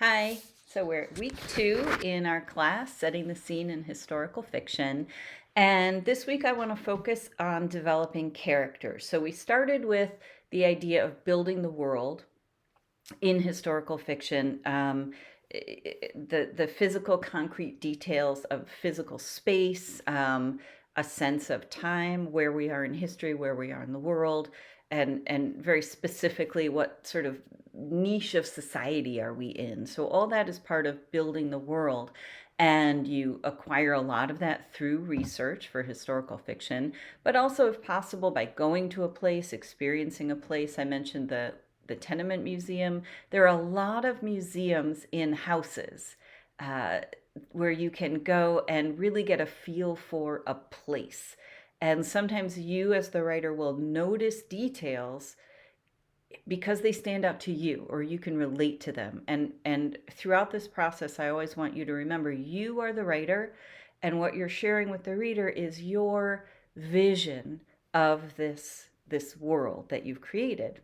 Hi. So we're at week 2 in our class, Setting the Scene in Historical Fiction. And this week I want to focus on developing characters. So we started with the idea of building the world in historical fiction. The physical, concrete details of physical space, a sense of time, where we are in history, where we are in the world, and very specifically, what sort of niche of society are we in. So all that is part of building the world. And you acquire a lot of that through research for historical fiction, but also, if possible, by going to a place, experiencing a place. I mentioned the Tenement Museum. There are a lot of museums in houses uh, where you can go and really get a feel for a place. And sometimes you, as the writer, will notice details because they stand out to you or you can relate to them. And throughout this process, I always want you to remember you are the writer, and what you're sharing with the reader is your vision of this world that you've created.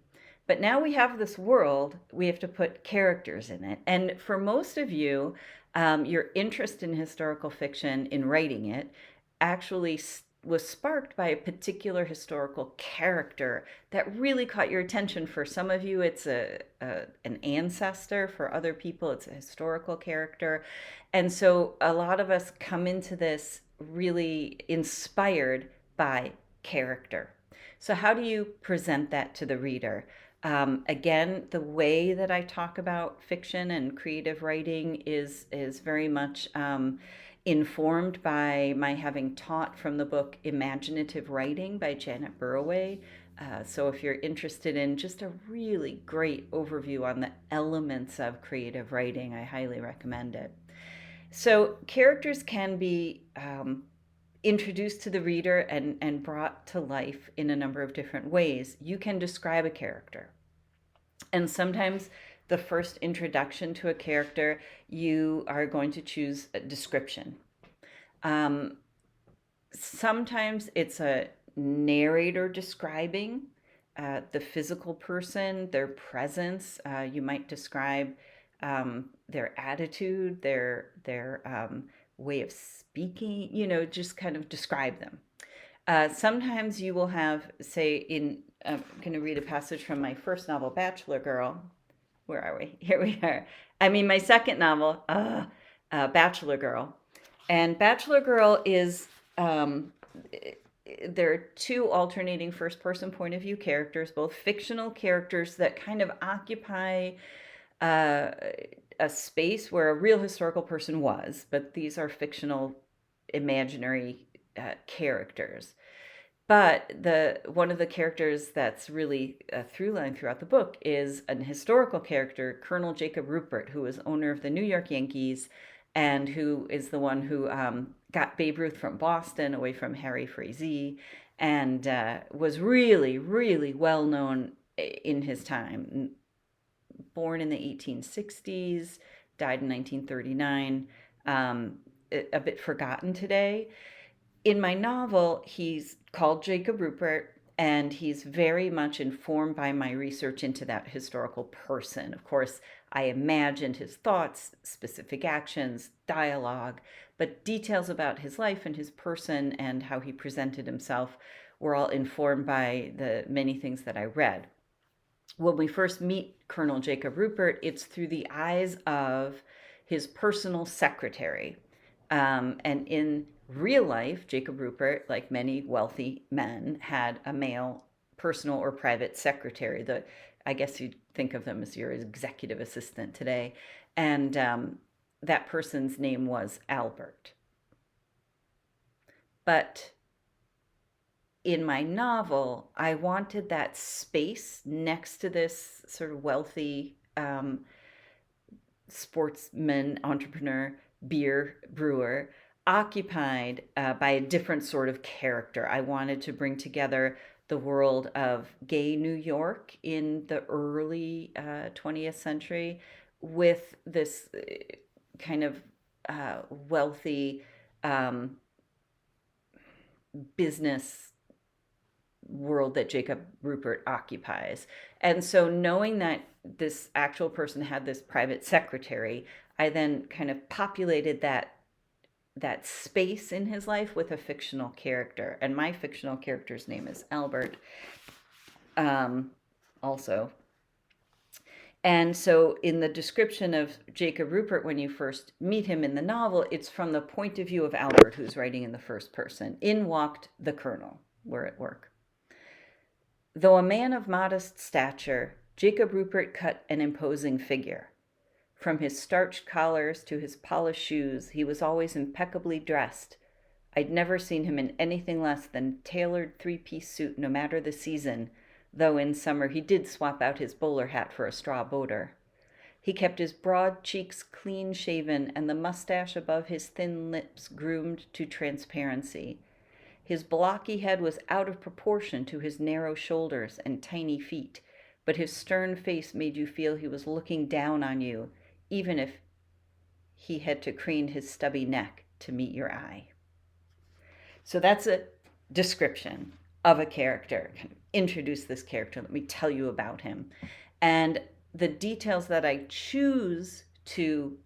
But now we have this world, we have to put characters in it. And for most of you, your interest in historical fiction, in writing it, actually was sparked by a particular historical character that really caught your attention. For some of you, it's an ancestor. For other people, it's a historical character. And so a lot of us come into this really inspired by character. So, how do you present that to the reader? Again, the way that I talk about fiction and creative writing is very much informed by my having taught from the book Imaginative Writing by Janet Burroway. So if you're interested in just a really great overview on the elements of creative writing, I highly recommend it. So characters can be introduced to the reader and brought to life in a number of different ways. You can describe a character. And sometimes the first introduction to a character, you are going to choose a description. Um, Sometimes it's a narrator describing the physical person, their presence. You might describe their attitude, their way of speaking. Just kind of describe them. Sometimes you will have, say, I'm going to read a passage from my first novel, Bachelor Girl. Where are we? Here we are. I mean, my second novel, Bachelor Girl. And Bachelor Girl is, um, there are two alternating first person point of view characters, both fictional characters that kind of occupy uh, a space where a real historical person was, but these are fictional, imaginary characters. But the one of the characters that's really a through line throughout the book is an historical character, Colonel Jacob Rupert, who was owner of the New York Yankees, and who is the one who got Babe Ruth from Boston away from Harry Frazee, and was really, really well known in his time. Born in the 1860s, died in 1939. A bit forgotten today. In my novel, he's called Jacob Rupert, and he's very much informed by my research into that historical person. Of course, I imagined his thoughts, specific actions, dialogue, but details about his life and his person and how he presented himself were all informed by the many things that I read. When we first meet Colonel Jacob Rupert, it's through the eyes of his personal secretary. And in real life, Jacob Rupert, like many wealthy men, had a male personal or private secretary. I guess you'd think of them as your executive assistant today. And that person's name was Albert. But in my novel, I wanted that space next to this sort of wealthy sportsman, entrepreneur, beer brewer, occupied by a different sort of character. I wanted to bring together the world of gay New York in the early 20th century with this kind of wealthy um, business world that Jacob Rupert occupies. And so knowing that this actual person had this private secretary, I then kind of populated that space in his life with a fictional character. And my fictional character's name is Albert. Also, and so, in the description of Jacob Rupert, when you first meet him in the novel, it's from the point of view of Albert, who's writing in the first person. In walked the colonel. We're at work. Though a man of modest stature, Jacob Rupert cut an imposing figure. From his starched collars to his polished shoes, he was always impeccably dressed. I'd never seen him in anything less than tailored three-piece suit, no matter the season, though in summer he did swap out his bowler hat for a straw boater. He kept his broad cheeks clean shaven and the mustache above his thin lips groomed to transparency. His blocky head was out of proportion to his narrow shoulders and tiny feet, but his stern face made you feel he was looking down on you, even if he had to crane his stubby neck to meet your eye. So that's a description of a character. Kind of introduce this character. Let me tell you about him. And the details that I choose to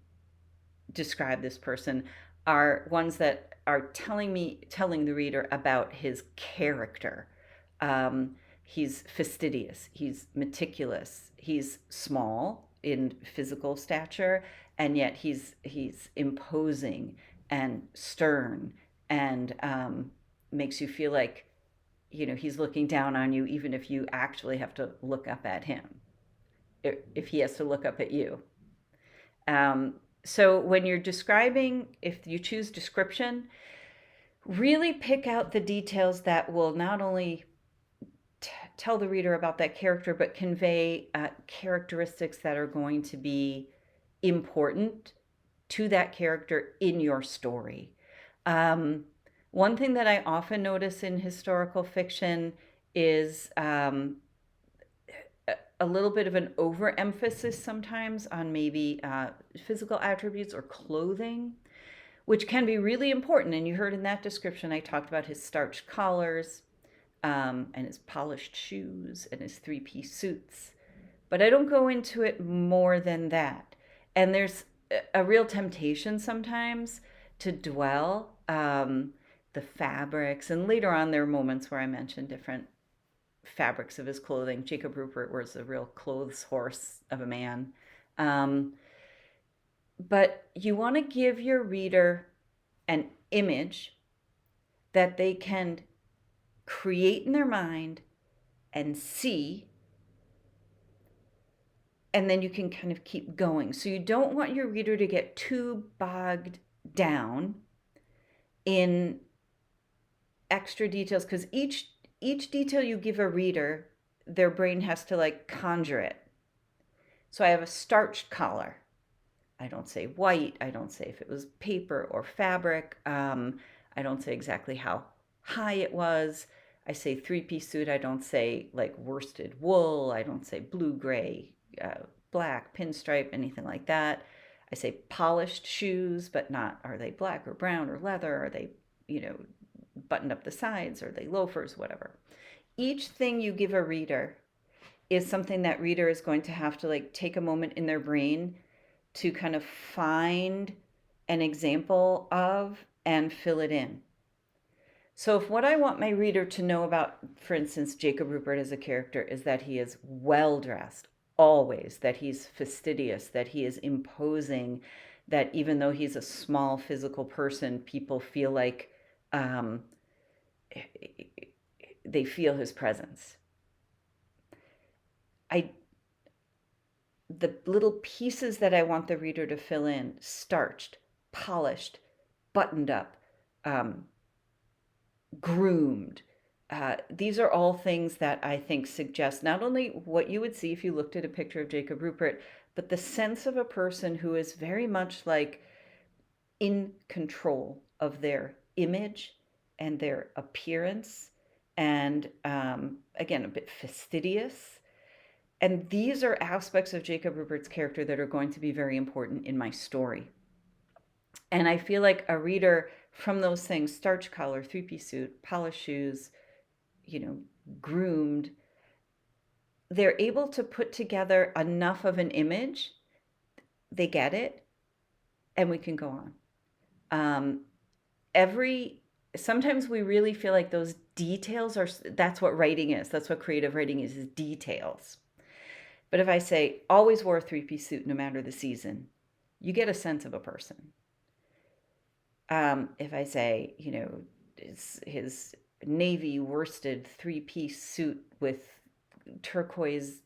describe this person are ones that are telling the reader about his character. He's fastidious. He's meticulous. He's small in physical stature, and yet he's imposing and stern and makes you feel like he's looking down on you, even if you actually have to look up at him, if he has to look up at you. So when you're describing, if you choose description, really pick out the details that will not only tell the reader about that character, but convey characteristics that are going to be important to that character in your story. One thing that I often notice in historical fiction is a little bit of an overemphasis sometimes on maybe physical attributes or clothing, which can be really important. And you heard in that description, I talked about his starched collars and his polished shoes and his three-piece suits. But I don't go into it more than that. And there's a real temptation sometimes to dwell the fabrics. And later on, there are moments where I mention different fabrics of his clothing. Jacob Rupert was a real clothes horse of a man. But you want to give your reader an image that they can create in their mind and see, and then you can kind of keep going. So you don't want your reader to get too bogged down in extra details, because each detail you give a reader, their brain has to like conjure it. So I have a starched collar. I don't say white. I don't say if it was paper or fabric. I don't say exactly how high it was. I say three-piece suit. I don't say like worsted wool. I don't say blue, gray, black, pinstripe, anything like that. I say polished shoes, but not are they black or brown or leather? Are they, buttoned up the sides? Are they loafers? Whatever. Each thing you give a reader is something that reader is going to have to like take a moment in their brain to kind of find an example of and fill it in. So if what I want my reader to know about, for instance, Jacob Rupert as a character, is that he is well dressed, always, that he's fastidious, that he is imposing, that even though he's a small physical person, people feel like they feel his presence. The little pieces that I want the reader to fill in: starched, polished, buttoned up, groomed. These are all things that I think suggest not only what you would see if you looked at a picture of Jacob Rupert, but the sense of a person who is very much like in control of their image and their appearance, and again, a bit fastidious. And these are aspects of Jacob Rupert's character that are going to be very important in my story. And I feel like a reader, from those things, starched collar, three-piece suit, polished shoes, groomed, they're able to put together enough of an image, they get it, and we can go on. Um, Sometimes we really feel like those details that's what writing is. That's what creative writing is details. But if I say, always wore a three-piece suit no matter the season, you get a sense of a person. If I say, his navy worsted three-piece suit with turquoise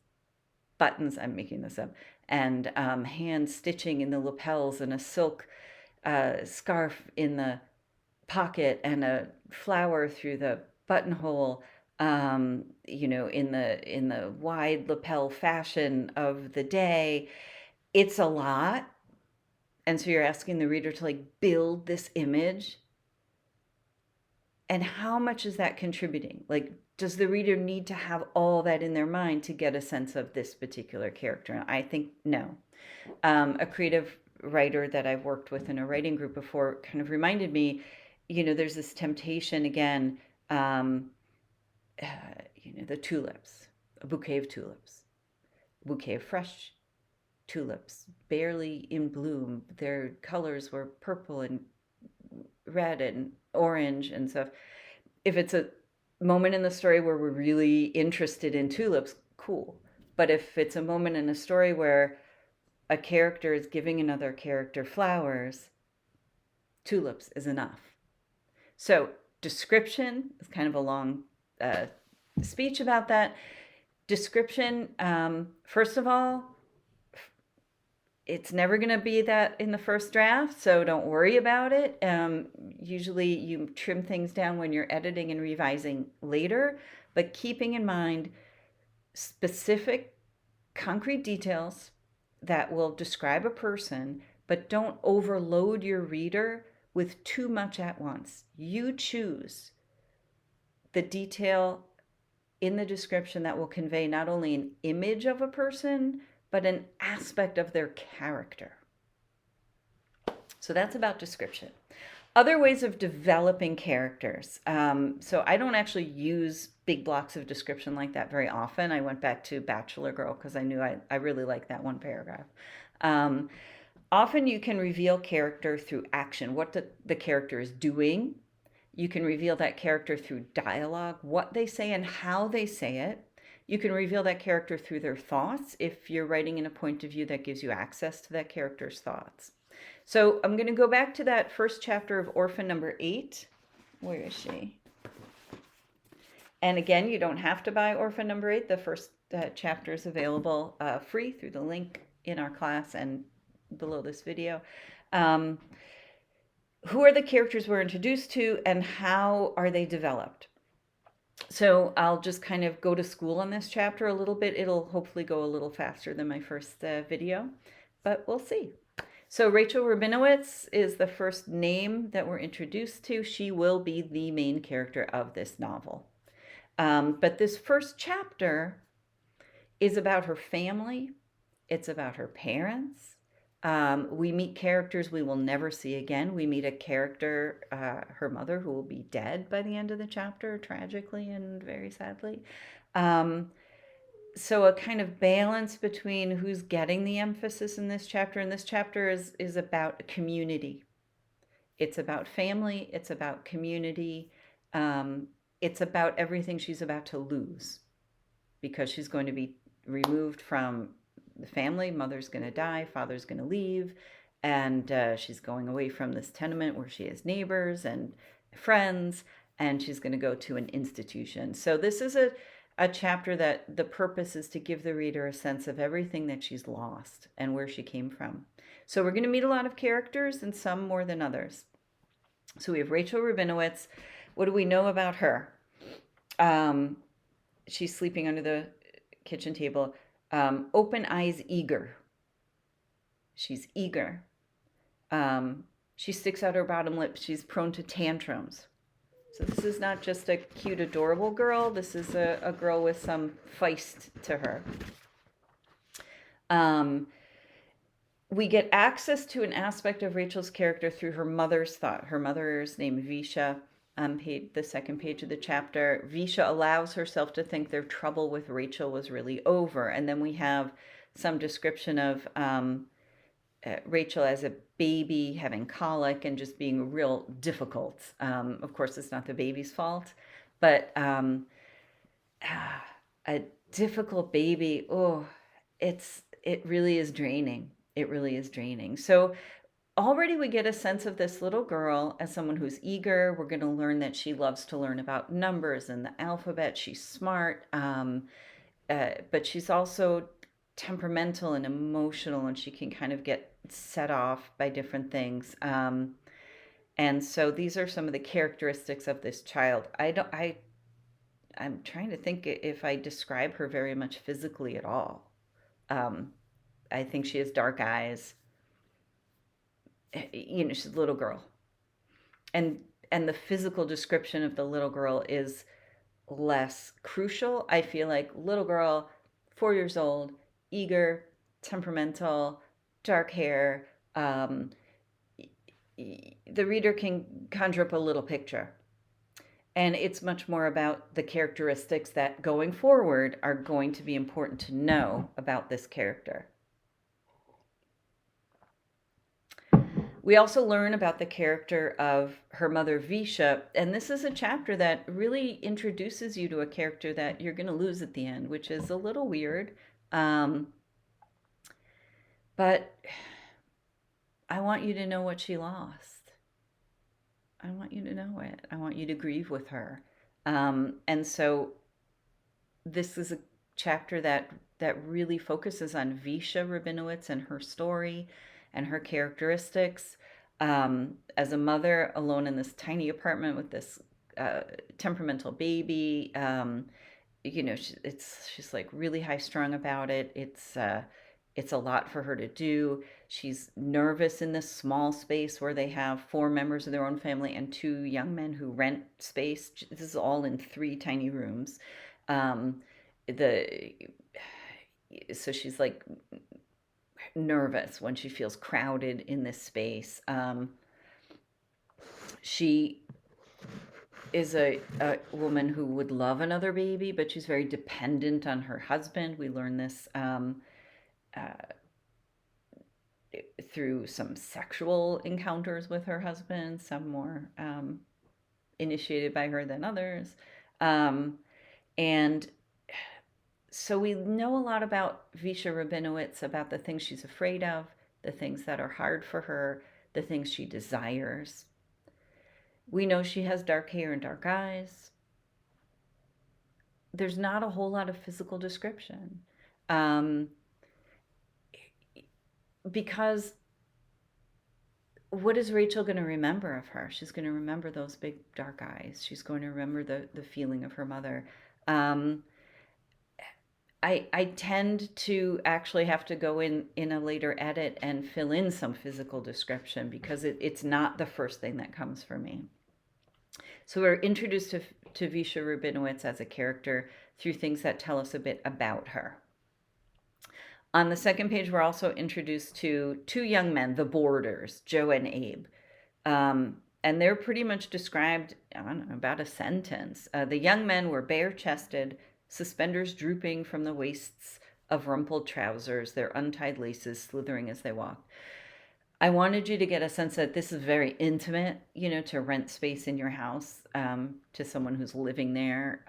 buttons, I'm making this up, and hand stitching in the lapels and a silk scarf in the pocket and a flower through the buttonhole, in the wide lapel fashion of the day. It's a lot. And so you're asking the reader to like build this image. And how much is that contributing? Like, does the reader need to have all that in their mind to get a sense of this particular character? And I think no. A creative writer that I've worked with in a writing group before kind of reminded me, there's this temptation again, the tulips, a bouquet of tulips, a bouquet of fresh tulips, barely in bloom. Their colors were purple and red and orange and stuff. If it's a moment in the story where we're really interested in tulips, cool. But if it's a moment in a story where a character is giving another character flowers, tulips is enough. So description is kind of a long speech about that. Description, first of all, it's never going to be that in the first draft, so don't worry about it. Usually you trim things down when you're editing and revising later, but keeping in mind specific concrete details that will describe a person, but don't overload your reader with too much at once. You choose the detail in the description that will convey not only an image of a person, but an aspect of their character. So that's about description. Other ways of developing characters. So I don't actually use big blocks of description like that very often. I went back to Bachelor Girl because I knew I really liked that one paragraph. Often you can reveal character through action, what the character is doing. You can reveal that character through dialogue, what they say and how they say it. You can reveal that character through their thoughts if you're writing in a point of view that gives you access to that character's thoughts. So I'm going to go back to that first chapter of Orphan number 8. Where is she? And again, you don't have to buy Orphan number 8. The first chapter is available free through the link in our class and below this video. Who are the characters we're introduced to and how are they developed? So I'll just kind of go to school on this chapter a little bit. It'll hopefully go a little faster than my first video, but we'll see. So Rachel Rabinowitz is the first name that we're introduced to. She will be the main character of this novel. But this first chapter is about her family. It's about her parents. We meet characters we will never see again. We meet a character, her mother, who will be dead by the end of the chapter, tragically and very sadly. So a kind of balance between who's getting the emphasis in this chapter. And this chapter is about community. It's about family. It's about community. It's about everything she's about to lose because she's going to be removed from the family. Mother's going to die, father's going to leave, and she's going away from this tenement where she has neighbors and friends, and she's going to go to an institution. So this is a chapter that the purpose is to give the reader a sense of everything that she's lost and where she came from. So we're going to meet a lot of characters, and some more than others. So we have Rachel Rabinowitz. What do we know about her? She's sleeping under the kitchen table. Open eyes, eager. She's eager. She sticks out her bottom lip. She's prone to tantrums. So this is not just a cute, adorable girl. This is a girl with some feist to her. We get access to an aspect of Rachel's character through her mother's thought. Her mother is named Visha. on the second page of the chapter, Visha allows herself to think their trouble with Rachel was really over. And then we have some description of Rachel as a baby having colic and just being real difficult. Of course, it's not the baby's fault, but a difficult baby, oh, it really is draining. It really is draining. So already we get a sense of this little girl as someone who's eager. We're going to learn that she loves to learn about numbers and the alphabet. She's smart, but she's also temperamental and emotional, and she can kind of get set off by different things. And so these are some of the characteristics of this child. I'm trying to think if I describe her very much physically at all. Um, I think she has dark eyes. She's a little girl, and and the physical description of the little girl is less crucial. I feel like little girl, 4 years old, eager, temperamental, dark hair. The reader can conjure up a little picture. And it's much more about the characteristics that going forward are going to be important to know about this character. We also learn about the character of her mother, Visha, and this is a chapter that really introduces you to a character that you're going to lose at the end, which is a little weird. But I want you to know what she lost. I want you to know it. I want you to grieve with her. And so this is a chapter that really focuses on Visha Rabinowitz and her story and her characteristics. As a mother alone in this tiny apartment with this temperamental baby, she's like really high strung about it. It's a lot for her to do. She's nervous in this small space where they have 4 members of their own family and 2 young men who rent space. This is all in 3 tiny rooms. The so she's like nervous when she feels crowded in this space. She is a woman who would love another baby, but she's very dependent on her husband. We learn this through some sexual encounters with her husband, some more initiated by her than others. And so we know a lot about Visha Rabinowitz, about the things she's afraid of, the things that are hard for her, the things she desires. We know she has dark hair and dark eyes. There's not a whole lot of physical description. Because what is Rachel going to remember of her? She's going to remember those big dark eyes. She's going to remember the feeling of her mother. I tend to actually have to go in a later edit and fill in some physical description because it's not the first thing that comes for me. So we're introduced to Visha Rabinowitz as a character through things that tell us a bit about her. On the second page, we're also introduced to 2 young men, the boarders, Joe and Abe. And they're pretty much described, I don't know, about a sentence. The young men were bare-chested, suspenders drooping from the waists of rumpled trousers, their untied laces slithering as they walked. I wanted you to get a sense that this is very intimate, to rent space in your house to someone who's living there.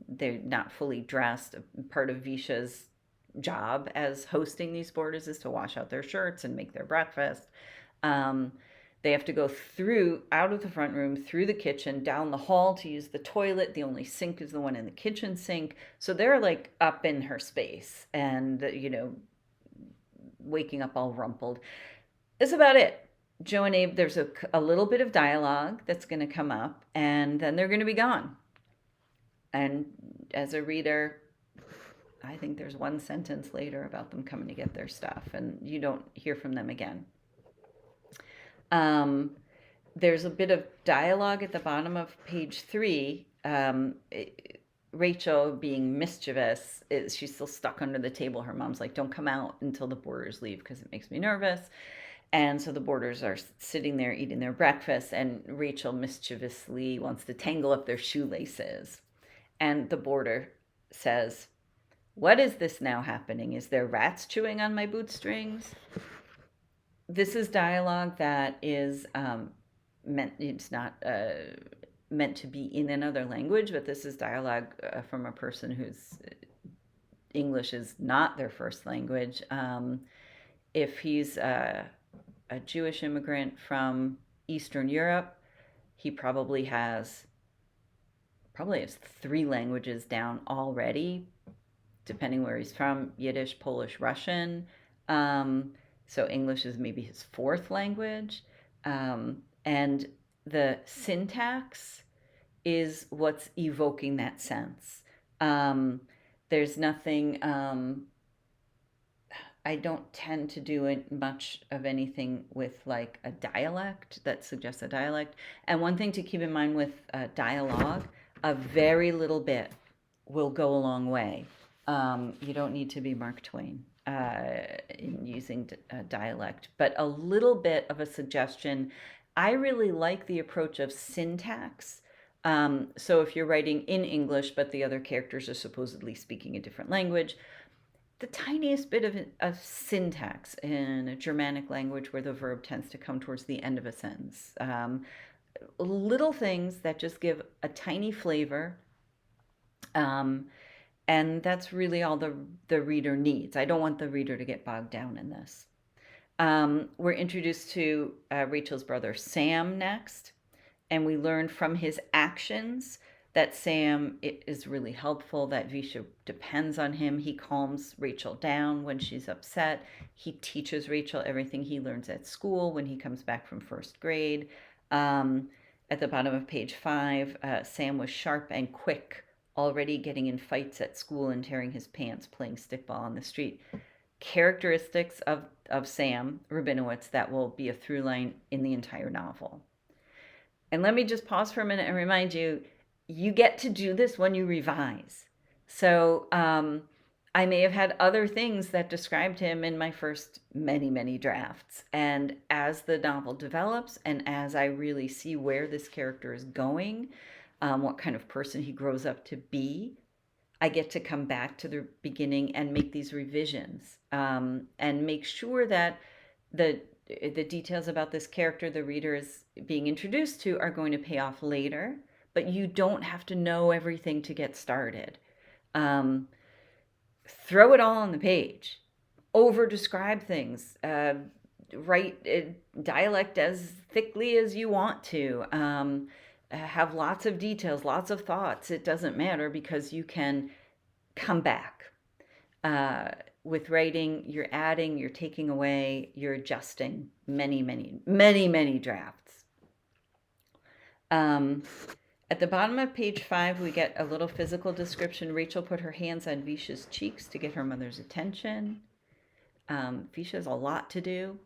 They're not fully dressed. Part of Visha's job as hosting these boarders is to wash out their shirts and make their breakfast. They have to go out of the front room, through the kitchen, down the hall to use the toilet. The only sink is the one in the kitchen sink. So they're like up in her space and, waking up all rumpled. That's about it. Joe and Abe, there's a little bit of dialogue that's going to come up, and then they're going to be gone. And as a reader, I think there's one sentence later about them coming to get their stuff, and you don't hear from them again. There's a bit of dialogue at the bottom of page 3. Rachel, being mischievous, she's still stuck under the table. Her mom's like, don't come out until the boarders leave because it makes me nervous. And so the boarders are sitting there eating their breakfast, and Rachel mischievously wants to tangle up their shoelaces. And the boarder says, "What is this now happening? Is there rats chewing on my bootstrings?" This is dialogue that is it's not meant to be in another language, but this is dialogue from a person whose English is not their first language. If he's a Jewish immigrant from Eastern Europe, he probably has 3 languages down already, depending where he's from: Yiddish, Polish, Russian. So English is maybe his 4th language. And the syntax is what's evoking that sense. There's nothing, I don't tend to do much of anything with like a dialect that suggests a dialect. And one thing to keep in mind with dialogue, a very little bit will go a long way. You don't need to be Mark Twain in using dialect, but a little bit of a suggestion. I really like the approach of syntax. So if you're writing in English, but the other characters are supposedly speaking a different language, the tiniest bit of syntax in a Germanic language where the verb tends to come towards the end of a sentence. Little things that just give a tiny flavor. And that's really all the reader needs. I don't want the reader to get bogged down in this. We're introduced to Rachel's brother Sam next, and we learn from his actions that Sam is really helpful, that Visha depends on him. He calms Rachel down when she's upset. He teaches Rachel everything he learns at school when he comes back from 1st grade. At the bottom of page 5, Sam was sharp and quick, already getting in fights at school and tearing his pants playing stickball on the street. Characteristics of Sam Rabinowitz that will be a through line in the entire novel. And let me just pause for a minute and remind you, you get to do this when you revise. So I may have had other things that described him in my first many drafts. And as the novel develops and as I really see where this character is going, what kind of person he grows up to be, I get to come back to the beginning and make these revisions and make sure that the details about this character the reader is being introduced to are going to pay off later, but you don't have to know everything to get started. Throw it all on the page. Over describe things. Write dialect as thickly as you want to. Have lots of details, lots of thoughts. It doesn't matter because you can come back. With writing, you're adding, you're taking away, you're adjusting many drafts. At the bottom of page 5, we get a little physical description. Rachel put her hands on Visha's cheeks to get her mother's attention. Visha has a lot to do.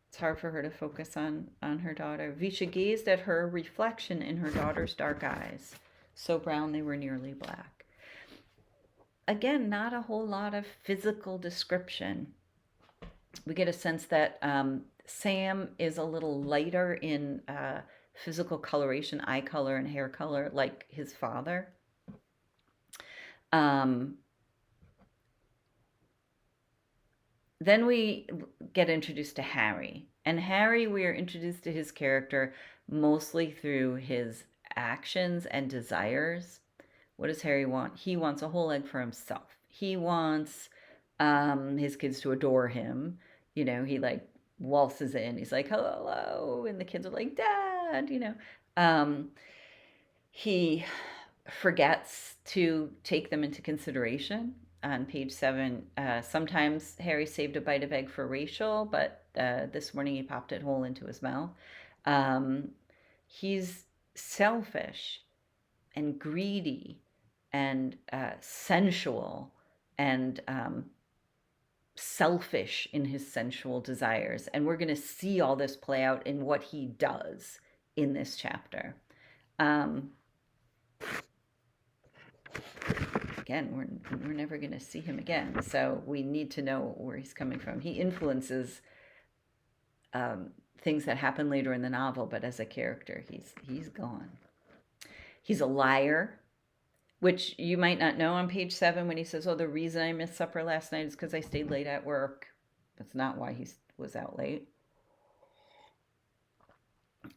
It's hard for her to focus on her daughter. Visha gazed at her reflection in her daughter's dark eyes, so brown they were nearly black. Again, not a whole lot of physical description. We get a sense that Sam is a little lighter in physical coloration, eye color and hair color, like his father. Then we get introduced to Harry. And Harry, we are introduced to his character mostly through his actions and desires. What does Harry want? He wants a whole egg for himself. He wants his kids to adore him. You know, he like waltzes in. He's like, hello. And the kids are like, Dad, you know. He forgets to take them into consideration. On page 7, sometimes Harry saved a bite of egg for Rachel, but this morning he popped it whole into his mouth. He's selfish and greedy and sensual and selfish in his sensual desires. And we're going to see all this play out in what he does in this chapter. Again, we're never going to see him again, so we need to know where he's coming from. He influences things that happen later in the novel, but as a character, he's gone. He's a liar, which you might not know on page 7 when he says, "Oh, the reason I missed supper last night is because I stayed late at work." That's not why he was out late.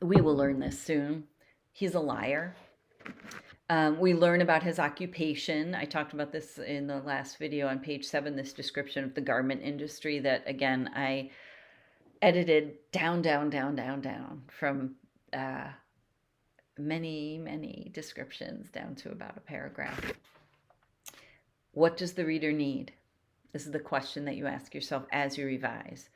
We will learn this soon. He's a liar. We learn about his occupation. I talked about this in the last video on page 7, this description of the garment industry that, again, I edited down from many descriptions down to about a paragraph. What does the reader need? This is the question that you ask yourself as you revise.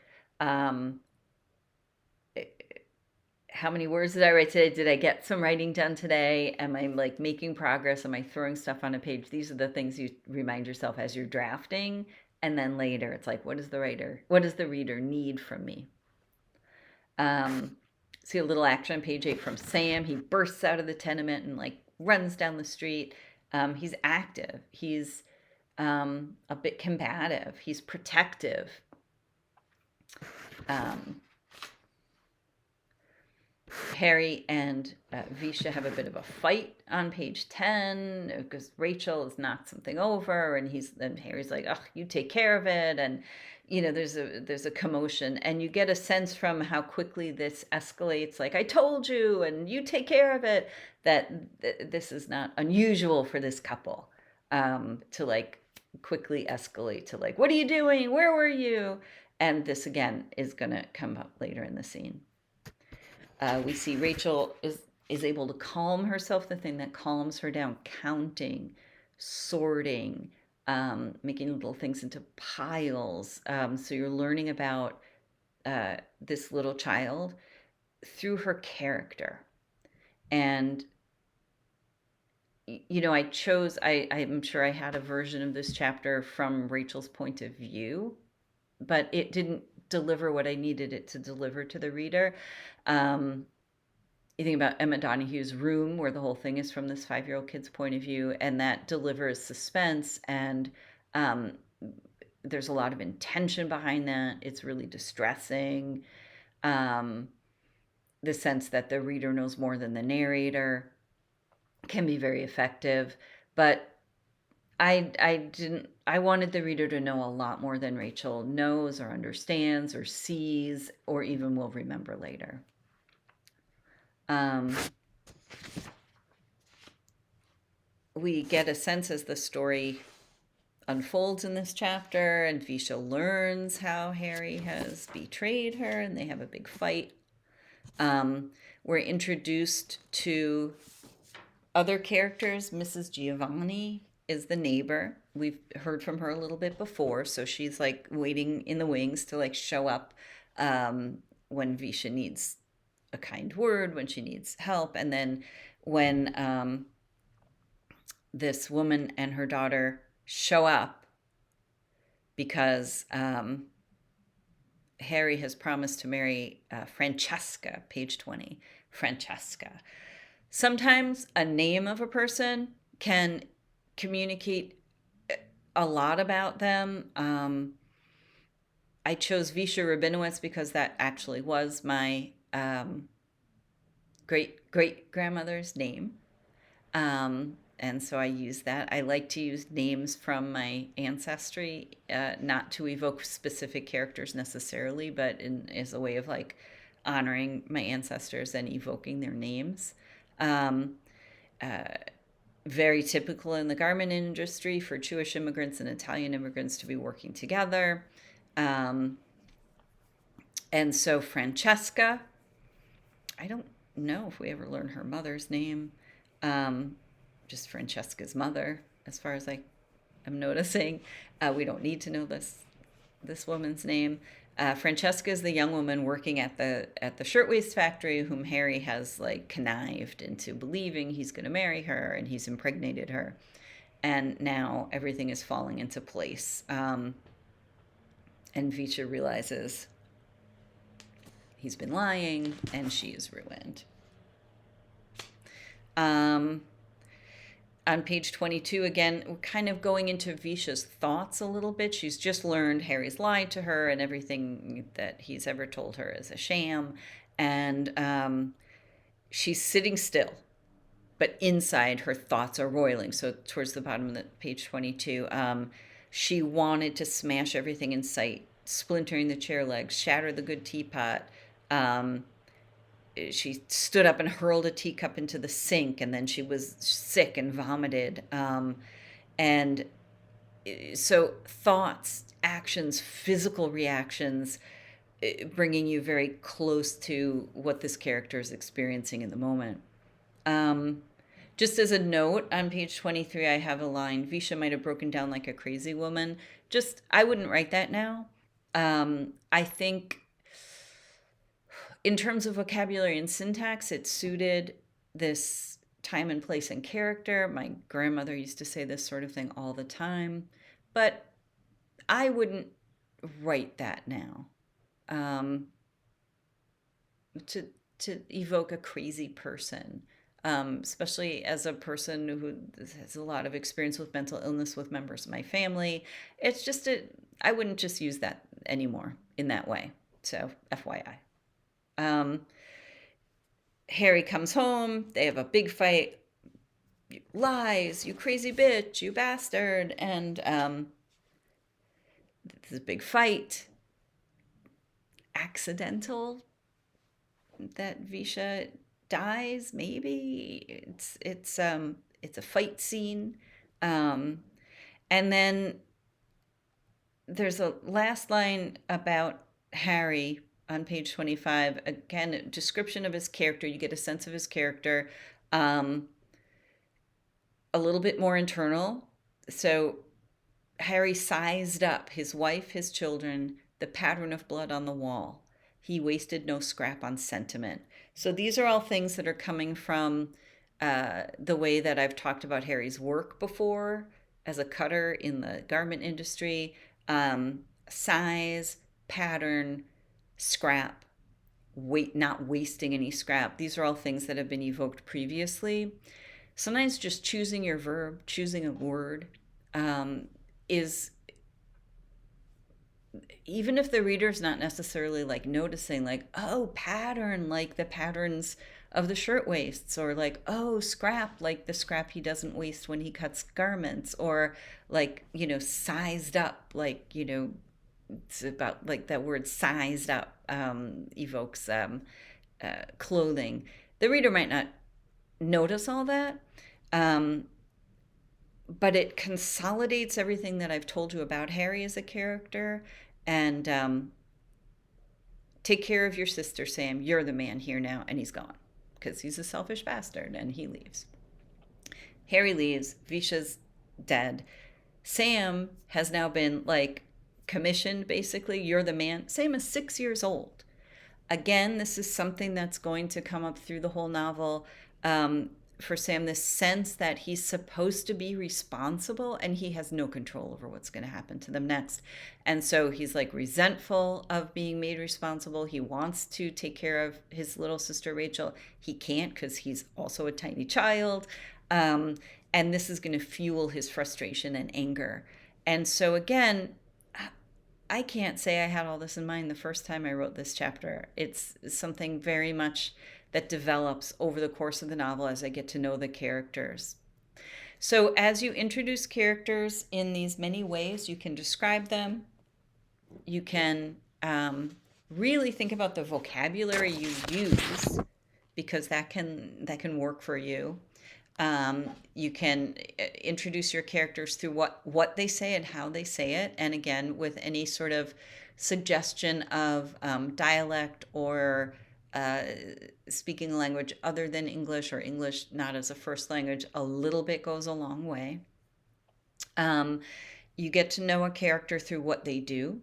How many words did I write today? Did I get some writing done today? Am I like making progress? Am I throwing stuff on a page? These are the things you remind yourself as you're drafting. And then later, it's like, what does the reader need from me? See a little action on page 8 from Sam. He bursts out of the tenement and like runs down the street. He's active. He's a bit combative. He's protective. Harry and Visha have a bit of a fight on page 10 because Rachel has knocked something over, and Harry's like, "Oh, you take care of it," and there's a commotion, and you get a sense from how quickly this escalates. Like, "I told you, and you take care of it." That this is not unusual for this couple to like quickly escalate to like, "What are you doing? Where were you?" And this again is going to come up later in the scene. We see Rachel is able to calm herself, the thing that calms her down, counting, sorting, making little things into piles. So you're learning about this little child through her character. And, I'm sure I had a version of this chapter from Rachel's point of view, but it didn't deliver what I needed it to deliver to the reader. You think about Emma Donohue's Room, where the whole thing is from this 5-year-old kid's point of view, and that delivers suspense, and there's a lot of intention behind that. It's really distressing. The sense that the reader knows more than the narrator can be very effective, but I wanted the reader to know a lot more than Rachel knows or understands or sees or even will remember later. We get a sense as the story unfolds in this chapter, and Visha learns how Harry has betrayed her, and they have a big fight. We're introduced to other characters. Mrs. Giovanni is the neighbor. We've heard from her a little bit before, so she's like waiting in the wings to like show up when Visha needs a kind word, when she needs help. And then when this woman and her daughter show up because Harry has promised to marry Francesca, page 20, Francesca. Sometimes a name of a person can communicate a lot about them. I chose Visha Rabinowitz because that actually was my great grandmother's name. And so I use that. I like to use names from my ancestry, not to evoke specific characters necessarily, but as a way of like honoring my ancestors and evoking their names. Very typical in the garment industry for Jewish immigrants and Italian immigrants to be working together. And so Francesca, I don't know if we ever learn her mother's name. Just Francesca's mother, as far as I am noticing. We don't need to know this woman's name. Francesca is the young woman working at the shirtwaist factory whom Harry has like connived into believing he's going to marry her, and he's impregnated her. And now everything is falling into place. And Visha realizes he's been lying, and she is ruined. On page 22, again, we're kind of going into Visha's thoughts a little bit. She's just learned Harry's lied to her and everything that he's ever told her is a sham. And she's sitting still, but inside her thoughts are roiling. So towards the bottom of the page 22, she wanted to smash everything in sight, splintering the chair legs, shatter the good teapot. Um, she stood up and hurled a teacup into the sink, and then she was sick and vomited. And so thoughts, actions, physical reactions, bringing you very close to what this character is experiencing in the moment. Um, just as a note, on page 23, I have a line, Visha might have broken down like a crazy woman. Just, I wouldn't write that now. I think in terms of vocabulary and syntax, it suited this time and place and character. My grandmother used to say this sort of thing all the time, but I wouldn't write that now. Um, to evoke a crazy person, especially as a person who has a lot of experience with mental illness with members of my family. It's just I wouldn't just use that anymore in that way. So FYI. Um, Harry comes home. They have a big fight. Lies, you crazy bitch, you bastard. And there's a big fight. Accidental that Visha dies, maybe. It's a fight scene. Um, and then there's a last line about Harry on page 25. Again, a description of his character. You get a sense of his character. A little bit more internal. So Harry sized up his wife, his children, the pattern of blood on the wall. He wasted no scrap on sentiment. So these are all things that are coming from the way that I've talked about Harry's work before as a cutter in the garment industry. Size, pattern, scrap, weight, not wasting any scrap. These are all things that have been evoked previously. Sometimes just choosing your verb, choosing a word, is, even if the reader's not necessarily like noticing, like, oh, pattern, like the patterns of the shirtwaists, or like, oh, scrap, like the scrap he doesn't waste when he cuts garments, or like, sized up, like, it's about like that word sized up, evokes clothing. The reader might not notice all that. Um, but it consolidates everything that I've told you about Harry as a character. And take care of your sister, Sam. You're the man here now. And he's gone because he's a selfish bastard, and he leaves. Harry leaves. Visha's dead. Sam has now been like commissioned, basically. You're the man. Sam is 6 years old. Again, this is something that's going to come up through the whole novel. For Sam, this sense that he's supposed to be responsible and he has no control over what's going to happen to them next. And so he's like resentful of being made responsible. He wants to take care of his little sister Rachel. He can't because he's also a tiny child. And this is going to fuel his frustration and anger. And so, again, I can't say I had all this in mind the first time I wrote this chapter. It's something very much that develops over the course of the novel as I get to know the characters. So as you introduce characters in these many ways, you can describe them. You can really think about the vocabulary you use, because that can work for you. You can introduce your characters through what they say and how they say it. And again, with any sort of suggestion of dialect or speaking a language other than English, or English not as a first language, a little bit goes a long way. You get to know a character through what they do.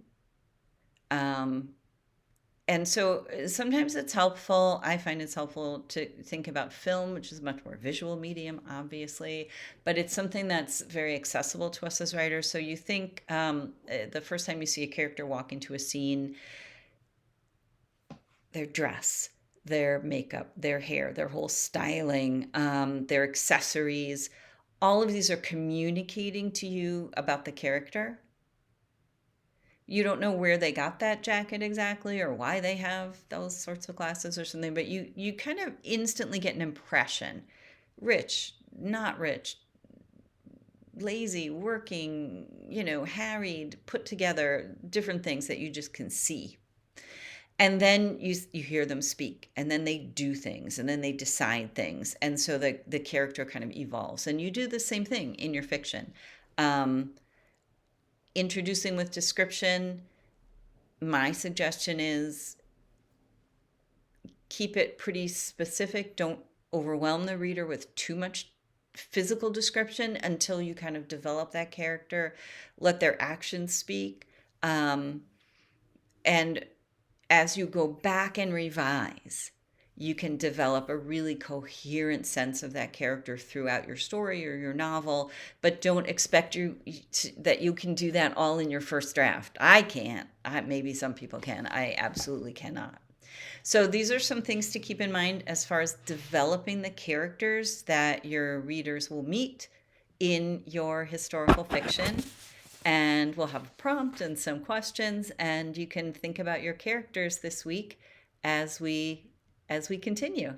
And so sometimes it's helpful. I find it's helpful to think about film, which is a much more visual medium, obviously, but it's something that's very accessible to us as writers. So you think the first time you see a character walk into a scene, their dress, their makeup, their hair, their whole styling, their accessories, All of these are communicating to you about the character. You don't know where they got that jacket exactly or why they have those sorts of glasses or something, but you kind of instantly get an impression. Rich, not rich, lazy, working, harried, put together, different things that you just can see. And then you hear them speak, and then they do things, and then they decide things, and so the character kind of evolves. And you do the same thing in your fiction. Um, Introducing with description, my suggestion is keep it pretty specific. Don't overwhelm the reader with too much physical description until you kind of develop that character. Let their actions speak. And as you go back and revise, you can develop a really coherent sense of that character throughout your story or your novel, but don't expect that you can do that all in your first draft. I can't. Maybe some people can. I absolutely cannot. So these are some things to keep in mind as far as developing the characters that your readers will meet in your historical fiction. And we'll have a prompt and some questions, and you can think about your characters this week as we continue.